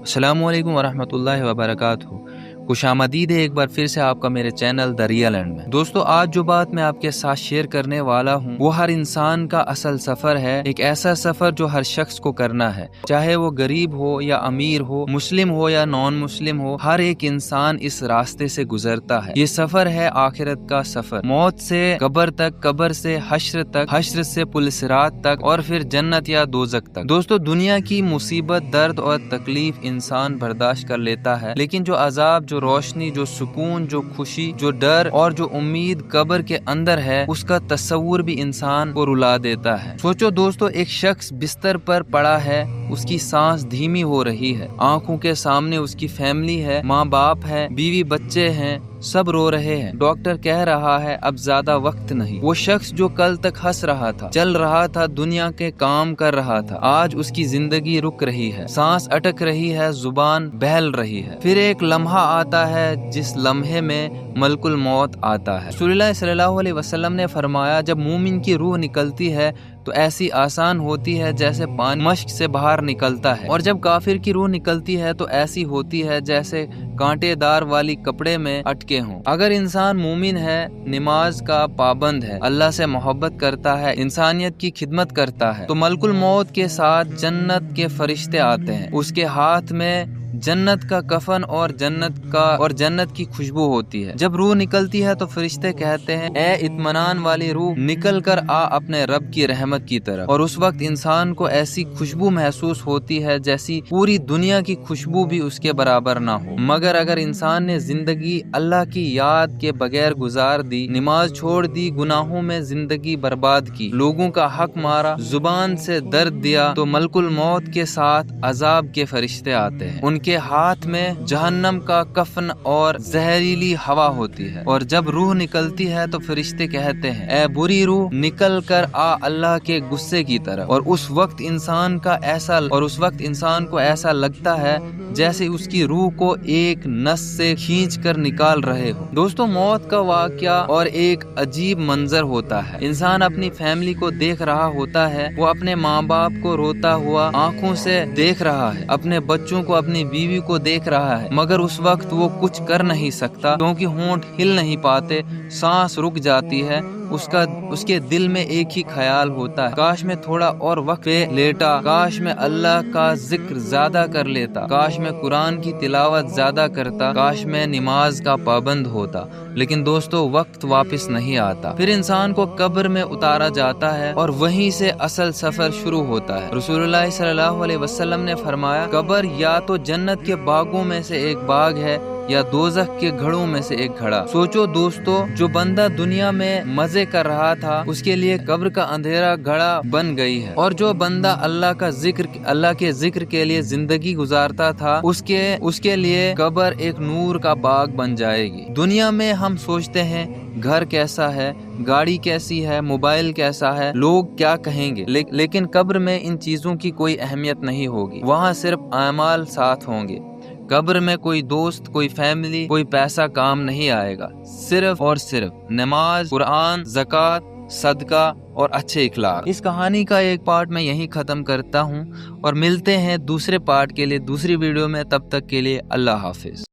السلام علیکم ورحمۃ اللہ وبرکاتہ۔ خوش آمدید ہے ایک بار پھر سے آپ کا میرے چینل دا ریئل اینڈ میں۔ دوستو، آج جو بات میں آپ کے ساتھ شیئر کرنے والا ہوں وہ ہر انسان کا اصل سفر ہے، ایک ایسا سفر جو ہر شخص کو کرنا ہے، چاہے وہ غریب ہو یا امیر ہو، مسلم ہو یا نان مسلم ہو، ہر ایک انسان اس راستے سے گزرتا ہے۔ یہ سفر ہے آخرت کا سفر، موت سے قبر تک، قبر سے حشر تک، حشر سے پل صراط تک، اور پھر جنت یا دوزخ تک۔ دوستو، دنیا کی مصیبت، درد اور تکلیف انسان برداشت کر لیتا ہے، لیکن جو عذاب، جو روشنی، جو سکون، جو خوشی، جو ڈر اور جو امید قبر کے اندر ہے، اس کا تصور بھی انسان کو رلا دیتا ہے۔ سوچو دوستو، ایک شخص بستر پر پڑا ہے، اس کی سانس دھیمی ہو رہی ہے، آنکھوں کے سامنے اس کی فیملی ہے، ماں باپ ہے، بیوی بچے ہیں، سب رو رہے ہیں۔ ڈاکٹر کہہ رہا ہے اب زیادہ وقت نہیں۔ وہ شخص جو کل تک ہنس رہا تھا، چل رہا تھا، دنیا کے کام کر رہا تھا، آج اس کی زندگی رک رہی ہے، سانس اٹک رہی ہے، زبان بہل رہی ہے۔ پھر ایک لمحہ آتا ہے جس لمحے میں ملک الموت آتا ہے۔ رسول اللہ صلی اللہ علیہ وسلم نے فرمایا، جب مومن کی روح نکلتی ہے تو ایسی آسان ہوتی ہے جیسے پانی مشک سے باہر نکلتا ہے، اور جب کافر کی روح نکلتی ہے تو ایسی ہوتی ہے جیسے کانٹے دار والی کپڑے میں اٹکے ہوں۔ اگر انسان مومن ہے، نماز کا پابند ہے، اللہ سے محبت کرتا ہے، انسانیت کی خدمت کرتا ہے، تو ملک الموت کے ساتھ جنت کے فرشتے آتے ہیں، اس کے ہاتھ میں جنت کا کفن اور جنت کی خوشبو ہوتی ہے۔ جب روح نکلتی ہے تو فرشتے کہتے ہیں، اے اطمینان والی روح، نکل کر آ اپنے رب کی رحمت کی طرف، اور اس وقت انسان کو ایسی خوشبو محسوس ہوتی ہے جیسی پوری دنیا کی خوشبو بھی اس کے برابر نہ ہو۔ مگر اگر انسان نے زندگی اللہ کی یاد کے بغیر گزار دی، نماز چھوڑ دی، گناہوں میں زندگی برباد کی، لوگوں کا حق مارا، زبان سے درد دیا، تو ملک الموت کے ساتھ عذاب کے فرشتے آتے ہیں، ان کے ہاتھ میں جہنم کا کفن اور زہریلی ہوا ہوتی ہے، اور جب روح نکلتی ہے تو فرشتے کہتے ہیں، اے بری روح، نکل کر آ اللہ کے غصے کی طرف، اور اس وقت انسان کو ایسا لگتا ہے جیسے اس کی روح کو ایک نس سے کھینچ کر نکال رہے ہو۔ دوستو، موت کا واقعہ اور ایک عجیب منظر ہوتا ہے۔ انسان اپنی فیملی کو دیکھ رہا ہوتا ہے، وہ اپنے ماں باپ کو روتا ہوا آنکھوں سے دیکھ رہا ہے، اپنے بچوں کو، اپنی بیوی کو دیکھ رہا ہے، مگر اس وقت وہ کچھ کر نہیں سکتا کیونکہ ہونٹ ہل نہیں پاتے، سانس رک جاتی ہے۔ اس کے دل میں ایک ہی خیال ہوتا ہے، کاش میں تھوڑا اور وقت پہ لیٹا، کاش میں اللہ کا ذکر زیادہ کر لیتا، کاش میں قرآن کی تلاوت زیادہ کرتا، کاش میں نماز کا پابند ہوتا۔ لیکن دوستو، وقت واپس نہیں آتا۔ پھر انسان کو قبر میں اتارا جاتا ہے اور وہیں سے اصل سفر شروع ہوتا ہے۔ رسول اللہ صلی اللہ علیہ وسلم نے فرمایا، قبر یا تو جنت کے باغوں میں سے ایک باغ ہے یا دوزخ کے گھڑوں میں سے ایک گھڑا۔ سوچو دوستو، جو بندہ دنیا میں مزے کر رہا تھا، اس کے لیے قبر کا اندھیرا گھڑا بن گئی ہے، اور جو بندہ اللہ کے ذکر کے لیے زندگی گزارتا تھا، اس کے لیے قبر ایک نور کا باغ بن جائے گی۔ دنیا میں ہم سوچتے ہیں گھر کیسا ہے، گاڑی کیسی ہے، موبائل کیسا ہے، لوگ کیا کہیں گے، لیکن قبر میں ان چیزوں کی کوئی اہمیت نہیں ہوگی، وہاں صرف اعمال ساتھ ہوں گے۔ قبر میں کوئی دوست، کوئی فیملی، کوئی پیسہ کام نہیں آئے گا، صرف اور صرف نماز، قرآن، زکوٰۃ، صدقہ اور اچھے اخلاق۔ اس کہانی کا ایک پارٹ میں یہیں ختم کرتا ہوں، اور ملتے ہیں دوسرے پارٹ کے لیے دوسری ویڈیو میں، تب تک کے لیے اللہ حافظ۔